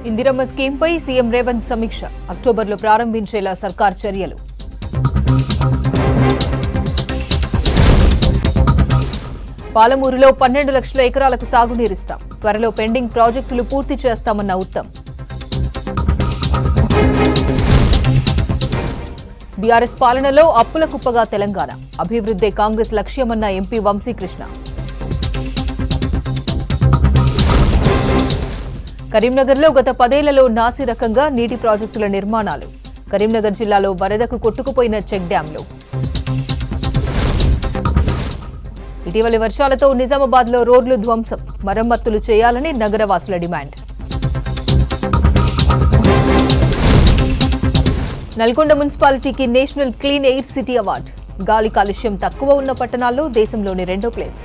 Indiramma స్కీంపై CM Revanth సమీక్ష. అక్టోబర్లో ప్రారంభించేలా సర్కార్ చర్యలు. పాలమూరులో 12 లక్షల ఎకరాలకు సాగునీరిస్తాం. త్వరలో పెండింగ్ ప్రాజెక్టులు పూర్తి చేస్తామన్న ఉత్తమ్. బీఆర్ఎస్ పాలనలో అప్పుల కుప్పగా తెలంగాణ. అభివృద్ధే కాంగ్రెస్ లక్ష్యమన్న ఎంపీ వంశీకృష్ణ. కరీంనగర్లో గత 10 ఏళ్లలో నాసి రకంగా నీటి ప్రాజెక్టుల నిర్మాణాలు. కరీంనగర్ జిల్లాలో వరదకు కొట్టుకుపోయిన చెక్ డ్యాంలు. ఇటీవలి వర్షాలతో నిజామాబాద్లో రోడ్లు ధ్వంసం. మరమ్మతులు చేయాలని నగరవాసుల డిమాండ్. నల్గొండ మున్సిపాలిటీకి national clean air city award. గాలి కాలుష్యం తక్కువ ఉన్న పట్టణాల్లో దేశంలోని 2వ ప్లేస్.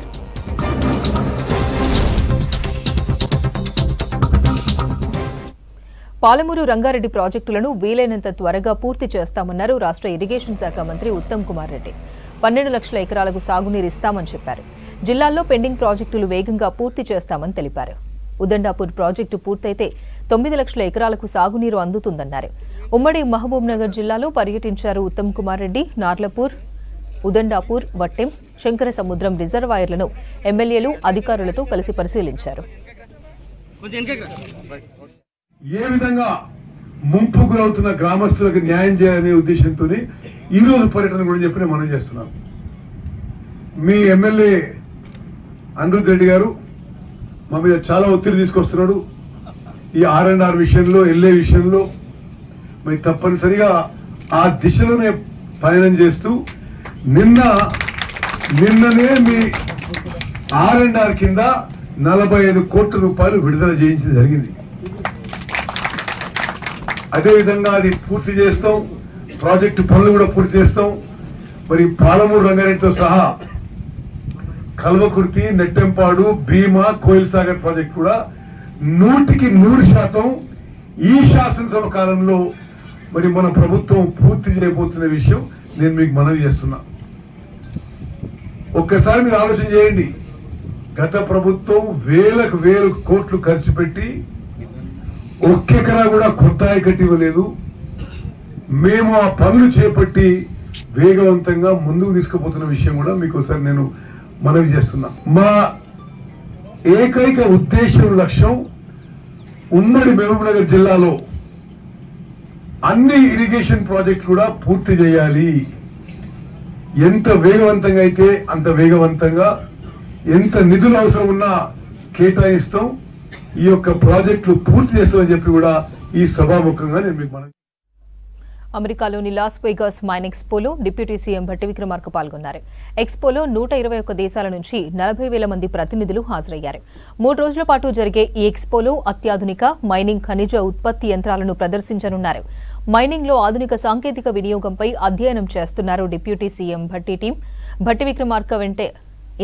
పాలమూరు రంగారెడ్డి ప్రాజెక్టులను వీలైనంత త్వరగా పూర్తి చేస్తామన్నారు రాష్ట్ర ఇరిగేషన్ శాఖ మంత్రి ఉత్తమ్ కుమార్ రెడ్డి. 12 లక్షల ఎకరాలకు సాగునీరు ఇస్తామని చెప్పారు. జిల్లాల్లో పెండింగ్ ప్రాజెక్టులు వేగంగా పూర్తి చేస్తామని తెలిపారు. ఉదండాపూర్ ప్రాజెక్టు పూర్తయితే 9 లక్షల ఎకరాలకు సాగునీరు అందుతుందన్నారు. ఉమ్మడి మహబూబ్ నగర్ జిల్లాలో పర్యటించారు ఉత్తమ్ కుమార్ రెడ్డి. నార్లపూర్, ఉదండాపూర్, వట్టెం, శంకర సముద్రం రిజర్వాయర్లను ఎమ్మెల్యేలు అధికారులతో కలిసి పరిశీలించారు. ఏ విధంగా ముంపు గురవుతున్న గ్రామస్తులకు న్యాయం చేయాలనే ఉద్దేశంతో ఈ రోజు పర్యటన కూడా చెప్పి మనం చేస్తున్నాం. మీ ఎమ్మెల్యే అనిరుద్ రెడ్డి గారు మా మీద చాలా ఒత్తిడి తీసుకొస్తున్నాడు. ఈ R&R విషయంలో, LA విషయంలో మరి తప్పనిసరిగా ఆ దిశలోనే పయనం చేస్తూ నిన్ననే మీ R&R కింద 45 కోట్ల రూపాయలు విడుదల చేయించడం జరిగింది. అదేవిధంగా అది పూర్తి చేస్తాం. ప్రాజెక్టు పనులు కూడా పూర్తి చేస్తాం. మరి పాలమూరు రంగారెడ్డితో సహా కల్వకుర్తి, నెట్టెంపాడు, భీమా, కోయిల్ సాగర్ ప్రాజెక్టు కూడా 100% ఈ శాసనసభ కాలంలో మరి మన ప్రభుత్వం పూర్తి చేయబోతున్న విషయం నేను మీకు మనవి చేస్తున్నా. ఒక్కసారి మీరు ఆలోచన చేయండి. గత ప్రభుత్వం వేలకు కోట్లు ఖర్చు పెట్టి ఒక్కెకరా కూడా కొత్త ఆయకట్టు ఇవ్వలేదు. మేము ఆ పనులు చేపట్టి వేగవంతంగా ముందుకు తీసుకుపోతున్న విషయం కూడా మీకు ఒకసారి నేను మనవి చేస్తున్నా. మా ఏకైక ఉద్దేశం, లక్ష్యం ఉమ్మడి మహబూబ్ నగర్ జిల్లాలో అన్ని ఇరిగేషన్ ప్రాజెక్టులు కూడా పూర్తి చేయాలి. ఎంత వేగవంతంగా అయితే అంత వేగవంతంగా, ఎంత నిధులు అవసరం ఉన్నా కేటాయిస్తాం. ఈ యొక్క ప్రాజెక్టులు పూర్తి చేస్తామని చెప్పి కూడా ఈ సభాముఖంగా నేను మీకు మనవి. అమెరికాలోని లాస్ వేగాస్ మైన్ ఎక్స్పోలో డిప్యూటీ సీఎం భట్టి విక్రమార్క పాల్గొన్నారు. ఎక్స్పోలో 121 దేశాల నుంచి 40,000 మంది ప్రతినిధులు హాజరయ్యారు. 3 రోజుల పాటు జరిగే ఈ ఎక్స్పోలో అత్యాధునిక మైనింగ్, ఖనిజ ఉత్పత్తి యంత్రాలను ప్రదర్శించనున్నారు. మైనింగ్లో ఆధునిక సాంకేతిక వినియోగంపై అధ్యయనం చేస్తున్నారు deputy CM Bhatti team. Bhatti Vikramarka వెంటే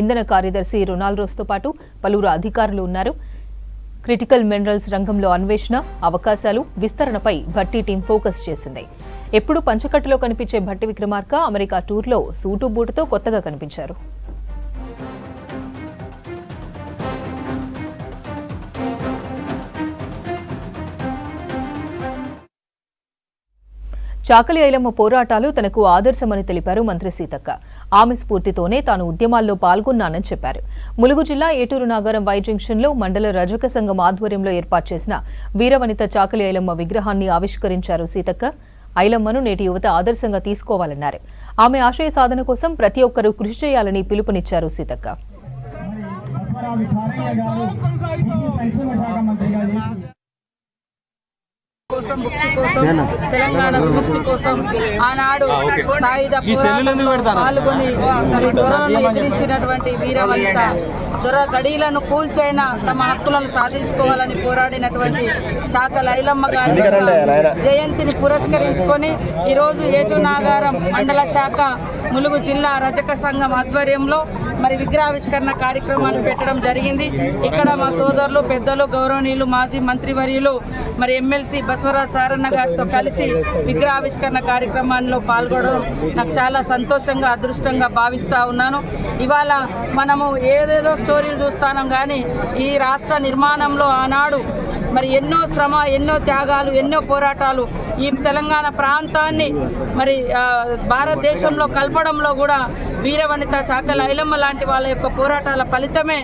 ఇంధన కార్యదర్శి రొనాల్డోస్తో పాటు పలువురు అధికారులు ఉన్నారు. క్రిటికల్ మినరల్స్ రంగంలో అన్వేషణ, అవకాశాలు, విస్తరణపై భట్టి టీం ఫోకస్ చేసింది. ఎప్పుడు పంచకట్టులో కనిపించే భట్టి విక్రమార్క అమెరికా టూర్లో సూటు బూటుతో కొత్తగా కనిపించారు. చాకలి ఐలమ్మ పోరాటాలు తనకు ఆదర్శమని తెలిపారు మంత్రి సీతక్క. ఆమె స్ఫూర్తితోనే తాను ఉద్యమాల్లో పాల్గొన్నానని చెప్పారు. ములుగు జిల్లా ఏటూరు నాగారం వై జంక్షన్లో మండల రజక సంఘం ఆధ్వర్యంలో ఏర్పాటు చేసిన వీరవనిత చాకలి ఐలమ్మ విగ్రహాన్ని ఆవిష్కరించారు సీతక్క. ఐలమ్మను నేటి యువత ఆదర్శంగా తీసుకోవాలన్నారు. ఆమె ఆశయ సాధన కోసం ప్రతి ఒక్కరూ కృషి చేయాలని పిలుపునిచ్చారు సీతక్క. కోసం ముక్తి కోసం, తెలంగాణ విముక్తి కోసం ఆనాడు సాయుధ పాల్గొని మరి దొరలను ఎదిరించినటువంటి వీరవనిత, దొర గడీలను కూల్చైనా తమ హక్కులను సాధించుకోవాలని పోరాడినటువంటి చాకలి ఐలమ్మ గారి జయంతిని పురస్కరించుకొని ఈరోజు ఏటూరు నాగారం మండల శాఖ ములుగు జిల్లా రజక సంఘం ఆధ్వర్యంలో మరి విగ్రహావిష్కరణ కార్యక్రమాన్ని పెట్టడం జరిగింది. ఇక్కడ మా సోదరులు, పెద్దలు, గౌరవనీయులు, మాజీ మంత్రివర్యులు, మరి ఎమ్మెల్సీ బసవరాజ్ సారన్న గారితో కలిసి విగ్రహావిష్కరణ కార్యక్రమాల్లో పాల్గొనడం నాకు చాలా సంతోషంగా, అదృష్టంగా భావిస్తూ ఉన్నాను. ఇవాళ మనము ఏదేదో స్టోరీలు చూస్తాం కానీ ఈ రాష్ట్ర నిర్మాణంలో ఆనాడు మరి ఎన్నో శ్రమ, ఎన్నో త్యాగాలు, ఎన్నో పోరాటాలు ఈ తెలంగాణ ప్రాంతాన్ని మరి భారతదేశంలో కలపడంలో కూడా వీరవనిత చాకలి ఐలమ్మ లాంటి వాళ్ళ యొక్క పోరాటాల ఫలితమే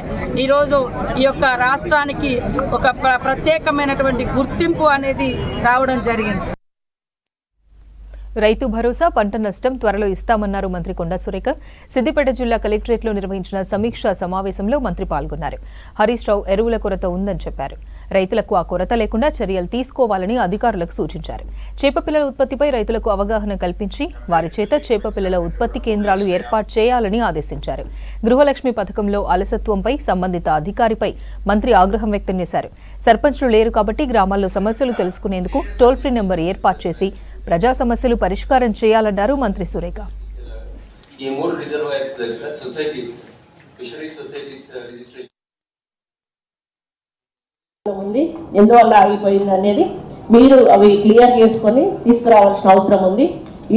ఈరోజు ఈ యొక్క రాష్ట్రానికి ఒక ప్రత్యేకమైనటువంటి గుర్తింపు అనేది రావడం జరిగింది. రైతు భరోసా, పంట నష్టం త్వరలో ఇస్తామన్నారు మంత్రి కొండా సురేఖ. సిద్దిపేట జిల్లా కలెక్టరేట్లో నిర్వహించిన సమీక్షా సమావేశంలో మంత్రి పాల్గొన్నారు. హరీష్ రావు ఎరువుల కొరత ఉందని చెప్పారు. రైతులకు ఆ కొరత లేకుండా చర్యలు తీసుకోవాలని అధికారులకు సూచించారు. చేపపిల్లల ఉత్పత్తిపై రైతులకు అవగాహన కల్పించి వారి చేత చేపపిల్లల ఉత్పత్తి కేంద్రాలు ఏర్పాటు చేయాలని ఆదేశించారు. గృహలక్ష్మి పథకంలో అలసత్వంపై సంబంధిత అధికారిపై మంత్రి ఆగ్రహం వ్యక్తం చేశారు. సర్పంచ్లు లేరు కాబట్టి గ్రామాల్లో సమస్యలు తెలుసుకునేందుకు టోల్ ఫ్రీ నెంబర్ ఏర్పాటు చేసి ప్రజా సమస్యలు పరిష్కారం చేయాలన్నారు మంత్రి సురేఖ. ఈ 3 రిజర్వాయర్స్ దగ్గర సొసైటీస్, ఫిషరీ సొసైటీస్ రిజిస్ట్రేషన్ ఉంది, ఎందువల్ల ఆగిపోయింది అనేది మీరు అవి క్లియర్ చేసుకొని తీసుకురావాల్సిన అవసరం ఉంది.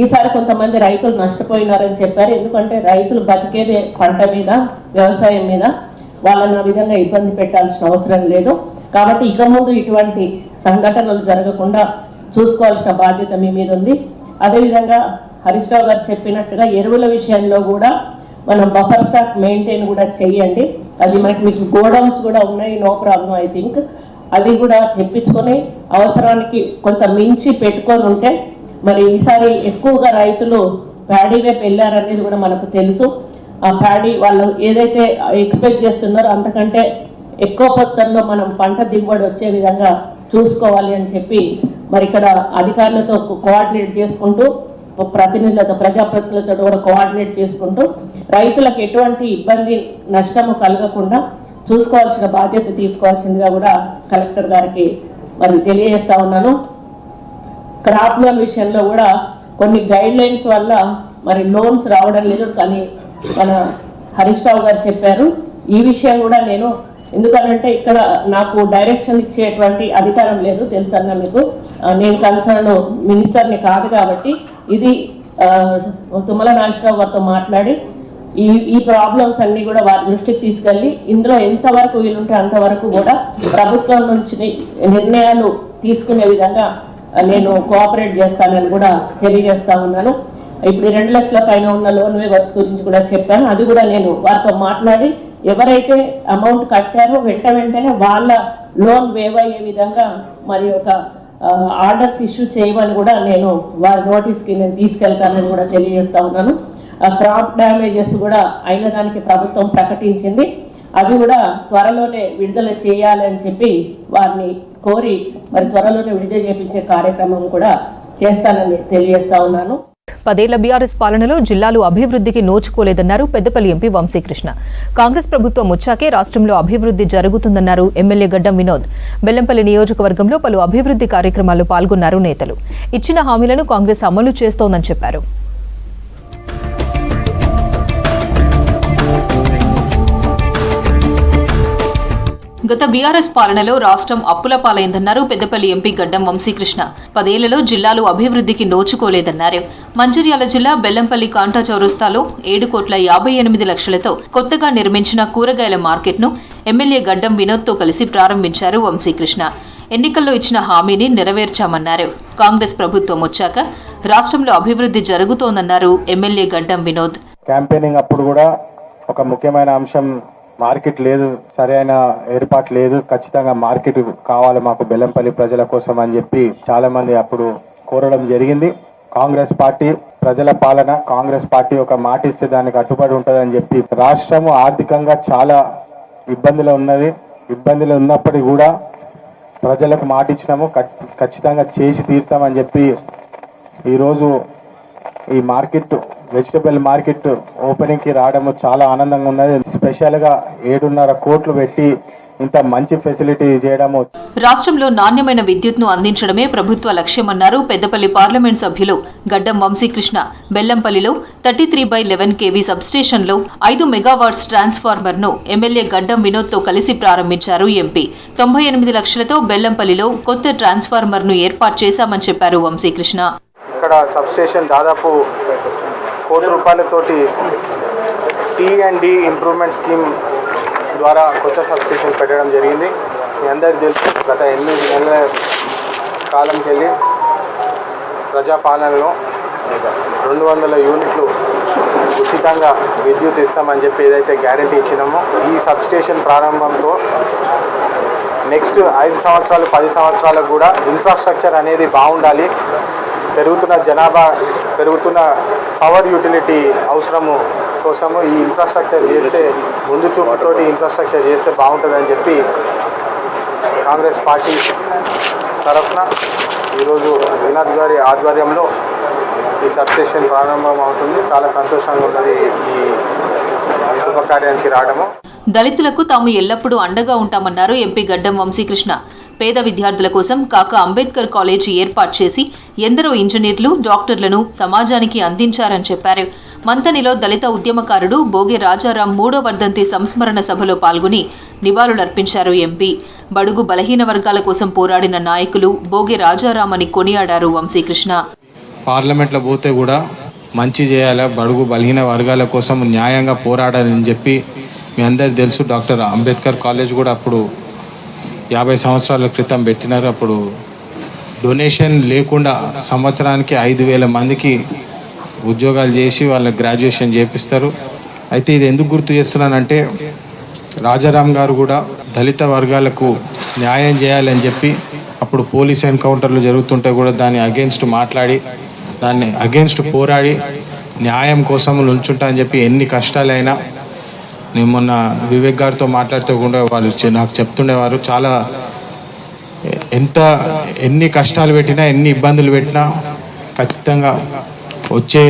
ఈసారి కొంతమంది రైతులు నష్టపోయినారని చెప్పారు. ఎందుకంటే రైతులు బతికేదే పంట మీద, వ్యవసాయం మీద. వాళ్ళని ఆ విధంగా ఇబ్బంది పెట్టాల్సిన అవసరం లేదు. కాబట్టి ఇక ముందు ఇటువంటి సంఘటనలు జరగకుండా చూసుకోవాల్సిన బాధ్యత మీ మీద ఉంది. అదేవిధంగా హరీష్ రావు గారు చెప్పినట్టుగా ఎరువుల విషయంలో కూడా మనం బఫర్ స్టాక్ మెయింటైన్ కూడా చేయండి. అది మీకు గోడౌన్స్ కూడా ఉన్నాయి, నో ప్రాబ్లం. ఐ థింక్ అది కూడా తెప్పించుకొని అవసరానికి కొంత మించి పెట్టుకొని ఉంటే మరి ఈసారి ఎక్కువగా రైతులు ప్యాడీ వైపు వెళ్ళారనేది కూడా మనకు తెలుసు. ఆ ప్యాడీ వాళ్ళు ఏదైతే ఎక్స్పెక్ట్ చేస్తున్నారో అంతకంటే ఎక్కువ మొత్తంలో మనం పంట దిగుబడి వచ్చే విధంగా చూసుకోవాలి అని చెప్పి మరి ఇక్కడ అధికారులతో కోఆర్డినేట్ చేసుకుంటూ, ప్రతినిధులతో, ప్రజాప్రతినిధులతో కూడా కోఆర్డినేట్ చేసుకుంటూ రైతులకు ఎటువంటి ఇబ్బంది, నష్టము కలగకుండా చూసుకోవాల్సిన బాధ్యత తీసుకోవాల్సిందిగా కూడా కలెక్టర్ గారికి మరి తెలియజేస్తా ఉన్నాను. క్రాప్ లోన్ విషయంలో కూడా కొన్ని గైడ్ లైన్స్ వల్ల మరి లోన్స్ రావడం లేదు, కానీ మన హరీష్ రావు గారు చెప్పారు. ఈ విషయం కూడా నేను, ఎందుకంటే ఇక్కడ నాకు డైరెక్షన్ ఇచ్చేటువంటి అధికారం లేదు, తెలుసన్నా మీకు. నేను కన్సర్న్ మినిస్టర్ని కాదు కాబట్టి ఇది తుమ్మల నాగేశ్వరరావు గారితో మాట్లాడి ఈ ప్రాబ్లమ్స్ అన్ని కూడా వారి దృష్టికి తీసుకెళ్ళి ఇందులో ఎంతవరకు వీలుంటే అంతవరకు కూడా ప్రభుత్వం నుంచి నిర్ణయాలు తీసుకునే విధంగా నేను కోఆపరేట్ చేస్తానని కూడా తెలియజేస్తా ఉన్నాను. ఇప్పుడు 2 లక్షల పైన ఉన్న లోన్ వేవర్స్ గురించి కూడా చెప్పాను. అది కూడా నేను వారితో మాట్లాడి ఎవరైతే అమౌంట్ కట్టారో వెంటనే వాళ్ళ లోన్ వేవ్ అయ్యే విధంగా మరి ఒక ఆర్డర్స్ ఇష్యూ చేయమని కూడా నేను వారి నోటీస్కి నేను తీసుకెళ్తానని కూడా తెలియజేస్తా ఉన్నాను. క్రాప్ డ్యామేజెస్ కూడా అయిన దానికి ప్రభుత్వం ప్రకటించింది. అవి కూడా త్వరలోనే విడుదల చేయాలని చెప్పి వారిని కోరి మరి త్వరలోనే విడుదల చేయించే కార్యక్రమం కూడా చేస్తానని తెలియజేస్తా ఉన్నాను. 10 ఏళ్ల బీఆర్ఎస్ పాలనలో జిల్లాలు అభివృద్ధికి నోచుకోలేదన్నారు పెద్దపల్లి ఎంపీ వంశీకృష్ణ. కాంగ్రెస్ ప్రభుత్వం వచ్చాకే రాష్ట్రంలో అభివృద్ధి జరుగుతుందన్నారు ఎమ్మెల్యే గడ్డం వినోద్. బెల్లంపల్లి నియోజకవర్గంలో పలు అభివృద్ధి కార్యక్రమాల్లో పాల్గొన్నారు నేతలు. ఇచ్చిన హామీలను కాంగ్రెస్ అమలు చేస్తోందని చెప్పారు. గత బీఆర్ఎస్ పాలనలో రాష్ట్రం అప్పుల పాలైందన్నారు పెద్దపల్లి ఎంపీ గడ్డం వంశీకృష్ణ. 10 ఏళ్లలో జిల్లాలు అభివృద్ధికి నోచుకోలేదన్నారు. మంచిర్యాల జిల్లా బెల్లంపల్లి కాంటా చౌరస్తాలో 7,58,00,000తో కొత్తగా నిర్మించిన కూరగాయల మార్కెట్ను ఎమ్మెల్యే గడ్డం వినోద్తో కలిసి ప్రారంభించారు వంశీకృష్ణ. ఎన్నికల్లో ఇచ్చిన హామీని నెరవేర్చామన్నారు. కాంగ్రెస్ ప్రభుత్వం వచ్చాక రాష్ట్రంలో అభివృద్ధి జరుగుతోందన్నారు ఎమ్మెల్యే గడ్డం వినోద్. క్యాంపెయినింగ్ అప్పుడు కూడా ఒక ముఖ్యమైన అంశం మార్కెట్ లేదు, సరైన ఏర్పాటు లేదు, ఖచ్చితంగా మార్కెట్ కావాలి మాకు బెల్లంపల్లి ప్రజల కోసం అని చెప్పి చాలా మంది అప్పుడు కోరడం జరిగింది. కాంగ్రెస్ పార్టీ ప్రజల పాలన, కాంగ్రెస్ పార్టీ ఒక మాట ఇస్తే దానికి కట్టుబడి ఉంటుందని చెప్పి రాష్ట్రము ఆర్థికంగా చాలా ఇబ్బందులు ఉన్నది. ఇబ్బందులు ఉన్నప్పటికీ కూడా ప్రజలకు మాట ఇచ్చినాము, ఖచ్చితంగా చేసి తీరుతామని చెప్పి ఈరోజు ఈ మార్కెట్, వెజిటబుల్ మార్కెట్ ఓపెనింగ్ కి రావడం చాలా ఆనందంగా ఉన్నది. స్పెషల్ గా 7.5 కోట్లు పెట్టి ఇంత మంచి ఫెసిలిటీ చేయడము. రాష్ట్రంలో నాణ్యమైన విద్యుత్ను అందించడమే ప్రభుత్వ లక్ష్యమన్నారు పెద్దపల్లి పార్లమెంట్ సభ్యులు గడ్డం వంశీకృష్ణ. బెల్లంపల్లిలో 33/11 kV సబ్స్టేషన్లో 5 మెగావాట్స్ ట్రాన్స్ఫార్మర్ను ఎమ్మెల్యే గడ్డం వినోద్తో కలిసి ప్రారంభించారు ఎంపీ. 98 లక్షలతో బెల్లంపల్లిలో కొత్త ట్రాన్స్ఫార్మర్ను ఏర్పాటు చేశామని చెప్పారు వంశీకృష్ణ. ఇక్కడ సబ్స్టేషన్ దాదాపు ₹1,00,00,000 T&D ఇంప్రూవ్మెంట్ స్కీమ్ ద్వారా కొత్త సబ్స్టేషన్ పెట్టడం జరిగింది. మీ అందరికీ తెలుసు గత 8 నెలల కాలంకి వెళ్ళి ప్రజాపాలనలో 200 యూనిట్లు ఉచితంగా విద్యుత్ ఇస్తామని చెప్పి ఏదైతే గ్యారంటీ ఇచ్చినామో ఈ సబ్స్టేషన్ ప్రారంభంతో నెక్స్ట్ 5 సంవత్సరాలు 10 సంవత్సరాలకు కూడా ఇన్ఫ్రాస్ట్రక్చర్ అనేది బాగుండాలి. పెరుగుతున్న జనాభా, పెరుగుతున్న పవర్ యూటిలిటీ అవసరము కోసము ఈ ఇన్ఫ్రాస్ట్రక్చర్ చేస్తే, ముందు చూపుతోటి ఇన్ఫ్రాస్ట్రక్చర్ చేస్తే బాగుంటుందని చెప్పి కాంగ్రెస్ పార్టీ తరఫున ఈరోజు వినోద్ గారి ఆధ్వర్యంలో ఈ సబ్స్టేషన్ ప్రారంభం అవుతుంది. చాలా సంతోషంగా ఉన్నది ఈ శుభకార్యానికి రావడము. దళితులకు తాము ఎల్లప్పుడూ అండగా ఉంటామన్నారు ఎంపీ గడ్డం వంశీకృష్ణ. పేద విద్యార్థుల కోసం కాక అంబేద్కర్ కాలేజీ ఏర్పాటు చేసి ఎందరో ఇంజనీర్లు, డాక్టర్లను సమాజానికి అందించారని చెప్పారు. మంతనిలో దళిత ఉద్యమకారుడు బోగే రాజారాం 3వ వర్ధంతి సంస్మరణ సభలో పాల్గొని నివాళులర్పించారు ఎంపీ. బడుగు బలహీన వర్గాల కోసం పోరాడిన నాయకులు బోగే రాజారాం అని కొనియాడారు వంశీకృష్ణ. పార్లమెంట్లో పోతే కూడా మంచి చేయాలి, బడుగు బలహీన వర్గాల కోసం న్యాయంగా పోరాడాలని చెప్పి మీ అందరికీ తెలుసు. డాక్టర్ అంబేద్కర్ కాలేజ్ కూడా అప్పుడు 50 సంవత్సరాల క్రితం పెట్టినారు. అప్పుడు డొనేషన్ లేకుండా సంవత్సరానికి 5,000 మందికి ఉద్యోగాలు చేసి వాళ్ళ గ్రాడ్యుయేషన్ చేపిస్తారు. అయితే ఇది ఎందుకు గుర్తు చేస్తున్నానంటే రాజారాం గారు కూడా దళిత వర్గాలకు న్యాయం చేయాలని చెప్పి అప్పుడు పోలీస్ ఎన్కౌంటర్లు జరుగుతుంటే కూడా దాన్ని అగేన్స్ట్ మాట్లాడి, దాన్ని అగేన్స్ట్ పోరాడి న్యాయం కోసం నుంచుంటా అని చెప్పి ఎన్ని కష్టాలైనా, నేను మొన్న వివేక్ గారితో మాట్లాడుతూ కూడా వాళ్ళు నాకు చెప్తుండేవారు, చాలా ఎన్ని కష్టాలు పెట్టినా, ఎన్ని ఇబ్బందులు పెట్టినా ఖచ్చితంగా వచ్చే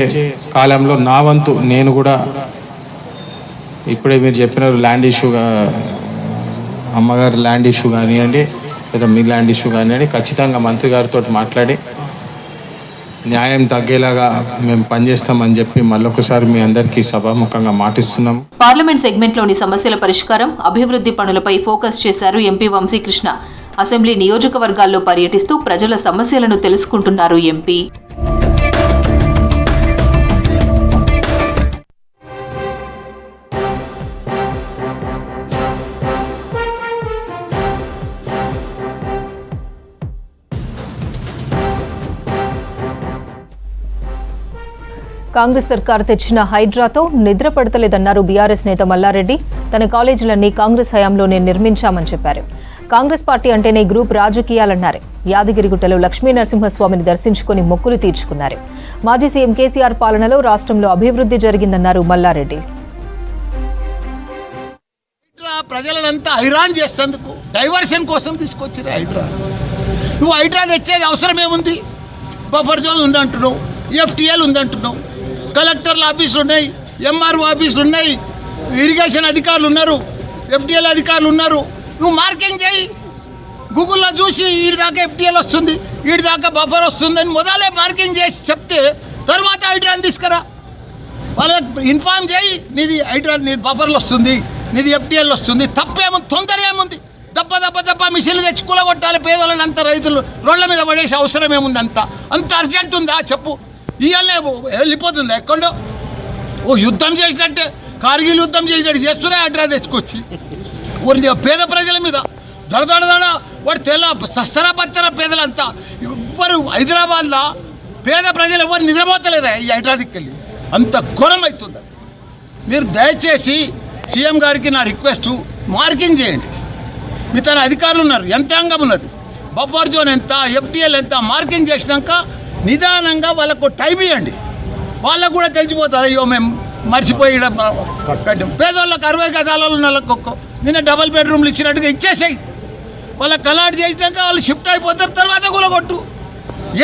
కాలంలో నా వంతు నేను కూడా, ఇప్పుడే మీరు చెప్పినారు ల్యాండ్ ఇష్యూ, అమ్మగారి ల్యాండ్ ఇష్యూ కానివ్వండి లేదా మీ ల్యాండ్ ఇష్యూ కానివ్వండి, ఖచ్చితంగా మంత్రి గారితో మాట్లాడి న్యాయం తగ్గేలాగా మేము పనిచేస్తామని చెప్పి మళ్ళొకసారి మీ అందరికీ సభాముఖంగా మాటిస్తున్నాం. పార్లమెంట్ సెగ్మెంట్లోని సమస్యల పరిష్కారం, అభివృద్ధి పనులపై ఫోకస్ చేశారు ఎంపీ వంశీకృష్ణ. అసెంబ్లీ నియోజకవర్గాల్లో పర్యటిస్తూ ప్రజల సమస్యలను తెలుసుకుంటున్నారు ఎంపీ. కాంగ్రెస్ సర్కార్ తెచ్చిన హైడ్రాతో నిద్ర పడతలేదన్నారు బీఆర్ఎస్ నేత మల్లారెడ్డి. తన కాలేజీలన్నీ కాంగ్రెస్ హయాంలోనే నిర్మించామని చెప్పారు. కాంగ్రెస్ పార్టీ అంటేనే గ్రూప్ రాజకీయాలన్నారు. యాదగిరిగుట్టలో లక్ష్మీ నరసింహస్వామిని దర్శించుకుని మొక్కులు తీర్చుకున్నారు. మాజీ సీఎం కేసీఆర్ పాలనలో రాష్ట్రంలో అభివృద్ధి జరిగిందన్నారు మల్లారెడ్డి. ప్రజలంతా హైరాన్ చేసేందుకు డైవర్షన్ కోసం తీసుకొచ్చారు హైడ్రా. నువ్వు హైడ్రా తెచ్చేది అవసరం ఏముంది? బఫర్ జోన్ ఉందంటున్నావు, ఎఫ్టీఎల్ ఉందంటున్నావు, కలెక్టర్ల ఆఫీసులు ఉన్నాయి, ఎంఆర్ఓ ఆఫీసులు ఉన్నాయి, ఇరిగేషన్ అధికారులు ఉన్నారు, ఎఫ్టీఎల్ అధికారులు ఉన్నారు. నువ్వు మార్కింగ్ చేయి, గూగుల్లో చూసి వీడి దాకా ఎఫ్టీఎల్ వస్తుంది, వీడి దాకా బఫర్ వస్తుంది అని మొదలే మార్కింగ్ చేసి చెప్తే తర్వాత హైడ్రాని తీసుకురా. వాళ్ళకి ఇన్ఫార్మ్ చేయి, నీది హైడ్రా, నీది బఫర్లు వస్తుంది, నీది ఎఫ్టీఎల్ వస్తుంది. తప్పేముంది, తొందర ఏముంది? దప్ప మిషన్లు తెచ్చి కూలగొట్టాలి పేదలను, అంత రైతులు రోడ్ల మీద పడేసే అవసరం ఏముంది? అంత అర్జెంట్ ఉందా చెప్పు? ఇవాళ వెళ్ళిపోతుంది ఎక్కడో. ఓ యుద్ధం చేసినట్టే, కార్గిల్ యుద్ధం చేసినట్టు చేస్తూనే హైడ్రా తెచ్చుకొచ్చి పేద ప్రజల మీద దడ వాడు సస్తరా పత్తర పేదలంతా. ఎవ్వరు హైదరాబాద్లో పేద ప్రజలు ఎవరు నిద్రపోతలేరా ఈ హైడ్రా దిక్కెళ్ళి? అంత ఘోరం అవుతుంది. మీరు దయచేసి సీఎం గారికి నా రిక్వెస్టు, మార్కింగ్ చేయండి. మీ తన అధికారులు ఉన్నారు, యంత్రాంగం ఉన్నది, బఫర్ జోన్ ఎంత, ఎఫ్టీఎల్ ఎంత మార్కింగ్ చేసినాక నిదానంగా వాళ్ళకు టైం ఇవ్వండి. వాళ్ళకు కూడా తెలిసిపోతుంది, అయ్యో మేము మర్చిపోయి కట్టాం. పేదవాళ్ళకి 60 గజాలలో ఉన్న వాళ్ళకు నిన్న డబల్ బెడ్రూమ్లు ఇచ్చినట్టుగా ఇచ్చేసాయి. వాళ్ళకి కలాట్ చేసినాక వాళ్ళు షిఫ్ట్ అయిపోతారు, తర్వాత కూలగొట్టు.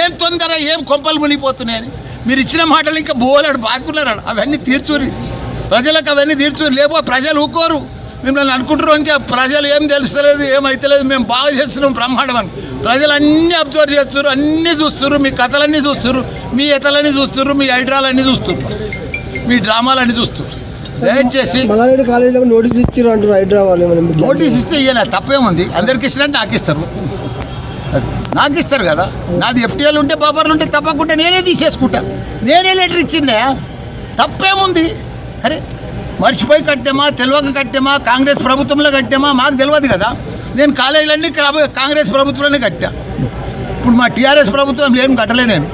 ఏం తొందర, ఏం కొంపలు మునిగిపోతున్నాయని మీరు ఇచ్చిన మాటలు ఇంకా బోలాడు బాగున్నారు. అవన్నీ తీర్చురి, ప్రజలకు అవన్నీ తీర్చురి. లేకపోతే ప్రజలు ఊకోరు, మిమ్మల్ని అనుకుంటారు ఇంకా ప్రజలు ఏం తెలుస్తలేదు, ఏమైతలేదు, మేము బాగా చేస్తున్నాం బ్రహ్మాండం అని. ప్రజలు అన్నీ అబ్జర్వ్ చేస్తారు, అన్నీ చూస్తారు, మీ కథలన్నీ చూస్తారు, మీ ఎతలన్నీ చూస్తారు, మీ హైడ్రాలన్నీ చూస్తారు, మీ డ్రామాలన్నీ చూస్తారు. దయచేసి మల్లారెడ్డి కాలేజీలో నోటీస్ ఇచ్చారు అంటారు హైడ్రా వాళ్ళు. నోటీస్ ఇస్తే ఇయ్యనా, తప్పేముంది? అందరికి ఇచ్చినట్టు నాకు ఇస్తారు, నాకు ఇస్తారు కదా. నాది ఎఫ్టీఎల్ ఉంటే బఫర్లు ఉంటే తప్పకుండా నేనే తీసేసుకుంటా. నేనే లెటర్ ఇచ్చిందే, తప్పేముంది? అరే మర్చిపోయి కట్టామా, తెలియక కట్టామా, కాంగ్రెస్ ప్రభుత్వంలో కట్టామా మాకు తెలియదు కదా. నేను కాలేజీలన్నీ కాంగ్రెస్ ప్రభుత్వంలోనే కట్టా. ఇప్పుడు మా టీఆర్ఎస్ ప్రభుత్వం ఏం కట్టలే నేను.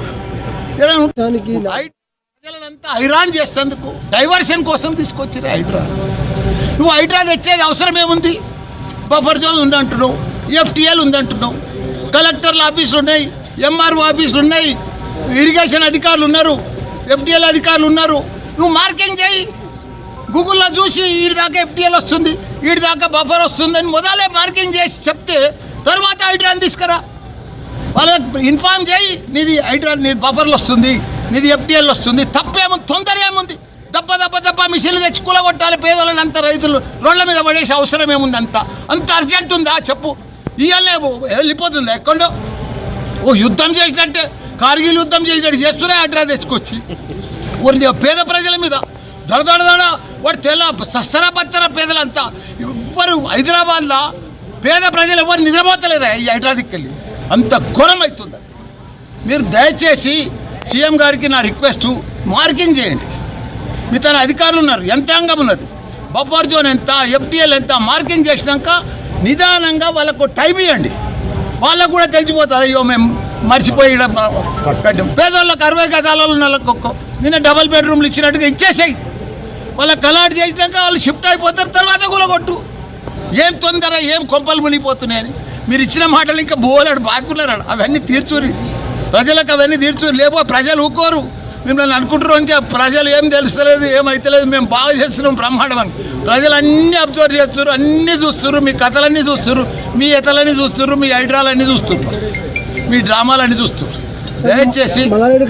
ప్రజలంతా హైరాన్ చేసేందుకు డైవర్షన్ కోసం తీసుకొచ్చారు హైడ్రా. నువ్వు హైడ్రా తెచ్చేది అవసరం ఏముంది? బఫర్ జోన్ ఉందంటున్నావు, ఎఫ్టీఎల్ ఉందంటున్నావు, కలెక్టర్ల ఆఫీసులు ఉన్నాయి, ఎంఆర్ఓ ఆఫీసులు ఉన్నాయి, ఇరిగేషన్ అధికారులు ఉన్నారు, ఎఫ్టీఎల్ అధికారులు ఉన్నారు. నువ్వు మార్కింగ్ చేయి, గూగుల్లో చూసి వీడి దాకా ఎఫ్టీఎల్ వస్తుంది, వీడి దాకా బఫర్ వస్తుందని మొదలే మార్కింగ్ చేసి చెప్తే తర్వాత హైడ్రాని తీసుకురా. వాళ్ళకి ఇన్ఫార్మ్ చేయి, నీది హైడ్రా, నీది బఫర్లు వస్తుంది, నీది ఎఫ్టీఎల్ వస్తుంది. తప్పేముంది, తొందర ఏముంది? దప్ప మిషన్లు తెచ్చి కూలగొట్టాలి పేదలను, అంత రైతులు రోడ్ల మీద పడేసే అవసరం ఏముంది? అంత అర్జెంట్ ఉందా చెప్పు? ఇవాళ వెళ్ళిపోతుందా ఎక్కడో? ఓ యుద్ధం చేసినట్టే, కార్గిల్ యుద్ధం చేసినట్టు చేస్తూనే హైడ్రా తెచ్చుకొచ్చి పేద ప్రజల మీద దడదడ వాడు తెల్ల సస్తర పత్తర పేదలంతా. ఎవ్వరు హైదరాబాద్లో పేద ప్రజలు ఎవరు నిద్రపోతలేరా ఈ హైదరాబాద్కి వెళ్ళి? అంత ఘోరం అవుతుంది. మీరు దయచేసి సీఎం గారికి నా రిక్వెస్ట్, మార్కింగ్ చేయండి. మీ తన అధికారులు ఉన్నారు, యంత్రాంగం ఉన్నది, బఫర్ జోన్ ఎంత, ఎఫ్టీఎల్ ఎంత మార్కింగ్ చేసినాక నిదానంగా వాళ్ళకు టైం ఇవ్వండి. వాళ్ళకు కూడా తెలిసిపోతుంది, అయ్యో మేము మర్చిపోయి కట్టాం. పేదవాళ్ళకి 60 గజాలలో ఉన్న వాళ్ళకు నిన్న డబల్ బెడ్రూమ్లు ఇచ్చినట్టుగా ఇచ్చేసాయి. వాళ్ళకి కలాట్ చేసినాక వాళ్ళు షిఫ్ట్ అయిపోతారు, తర్వాత కూలగొట్టు. ఏం తొందర, ఏం కొంపలు మునిగిపోతున్నాయని మీరు ఇచ్చిన మాటలు ఇంకా బోలాడు బాగున్నాడు. అవన్నీ తీర్చురి, ప్రజలకు అవన్నీ తీర్చురి. లేకపోతే ప్రజలు ఊకోరు, మిమ్మల్ని అనుకుంటారు. ఇంకా ప్రజలు ఏం తెలుస్తలేదు, ఏమైతలేదు, మేము బాగా చేస్తున్నాం బ్రహ్మాండం అని. ప్రజలు అన్నీ అబ్జర్వ్ చేస్తారు, అన్నీ చూస్తారు, మీ కథలన్నీ చూస్తారు, మీ ఎతలన్నీ చూస్తారు, మీ హైడ్రాలన్నీ చూస్తారు, మీ డ్రామాలన్నీ చూస్తారు. దయచేసి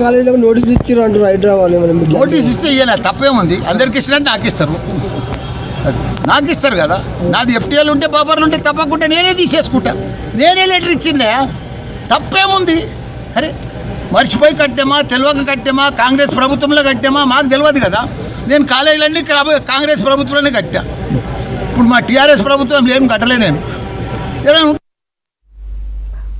కాలేజీలో నోటీస్ ఇచ్చారు అంటారు హైడ్రా వాళ్ళు. నోటీస్ ఇస్తే ఇయ్యనా, తప్పేముంది? అందరికి ఇచ్చినట్టు నాకు ఇస్తారు, నాకు ఇస్తారు కదా. నాది ఎఫ్టీఎల్ ఉంటే బఫర్లు ఉంటే తప్పకుండా నేనే తీసేసుకుంటా, నేనే లెటర్ ఇచ్చిందే, తప్పేముంది? అరే మర్చిపోయి కట్టామా, తెలియక కట్టామా, కాంగ్రెస్ ప్రభుత్వంలో కట్టామా మాకు తెలియదు కదా. నేను కాలేజీలన్నీ కాంగ్రెస్ ప్రభుత్వంలోనే కట్టా. ఇప్పుడు మా టీఆర్ఎస్ ప్రభుత్వం ఏం కట్టలే నేను.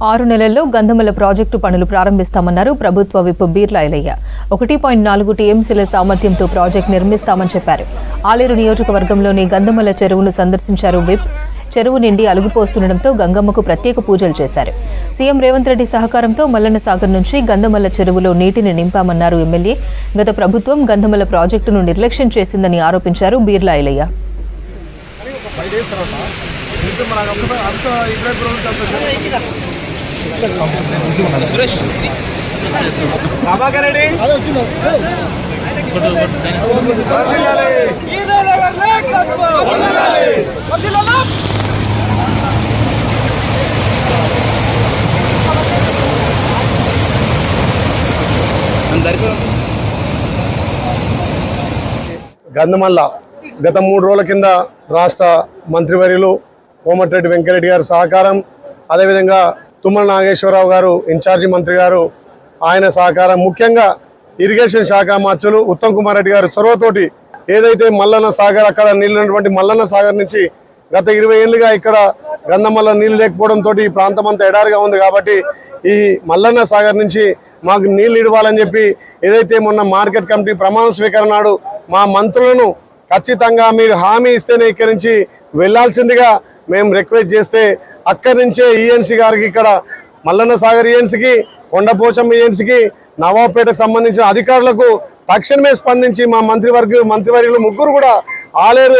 6 నెలల్లో గంధమల ప్రాజెక్టు పనులు ప్రారంభిస్తామన్నారు ప్రభుత్వ విప్ బీర్లా ఐలయ్య. 1.4 టీఎంసీల సామర్థ్యంతో ప్రాజెక్టు నిర్మిస్తామని చెప్పారు. ఆలేరు నియోజకవర్గంలోని గంధమల చెరువును సందర్శించారు విప్. చెరువు నిండి అలుగుపోస్తుండటంతో గంగమ్మకు ప్రత్యేక పూజలు చేశారు. సీఎం రేవంత్ రెడ్డి సహకారంతో మల్లన్న సాగర్ నుంచి గంధమల చెరువులో నీటిని నింపామన్నారు ఎమ్మెల్యే. గత ప్రభుత్వం గంధమల ప్రాజెక్టును నిర్లక్ష్యం చేసిందని ఆరోపించారు బీర్లా ఐలయ్య. గంధమల్ల గత 3 రోజుల కింద రాష్ట్ర మంత్రివర్యులు కోమటిరెడ్డి వెంకరెడ్డి గారి సహకారం, అదేవిధంగా తుమ్మల నాగేశ్వరరావు గారు ఇన్ఛార్జి మంత్రి గారు ఆయన సహకారం, ముఖ్యంగా ఇరిగేషన్ శాఖ మంత్రులు ఉత్తమ్ కుమార్ రెడ్డి గారు చొరవతోటి ఏదైతే మల్లన్న సాగర్, అక్కడ నీళ్ళున్నటువంటి మల్లన్న సాగర్ నుంచి గత 20 ఏళ్ళుగా ఇక్కడ గంధమల్ల నీళ్ళు లేకపోవడంతో ఈ ప్రాంతం అంతా ఎడారిగా ఉంది. కాబట్టి ఈ మల్లన్న సాగర్ నుంచి మాకు నీళ్ళు ఇవ్వాలని చెప్పి ఏదైతే మొన్న మార్కెట్ కమిటీ ప్రమాణ స్వీకరణ నాడు మా మంత్రులను ఖచ్చితంగా మీరు హామీ ఇస్తేనే ఇక్కడి నుంచి వెళ్లాల్సిందిగా మేము రిక్వెస్ట్ చేస్తే అక్కడి నుంచే ఈఎన్సీ గారికి, ఇక్కడ మల్లన్న సాగర్ ఈఎన్సీకి, కొండపోచమ్మ ఈఎన్సీకి, నవాబ్పేటకు సంబంధించిన అధికారులకు తక్షణమే స్పందించి మా మంత్రివర్యులు 3 కూడా ఆలేరు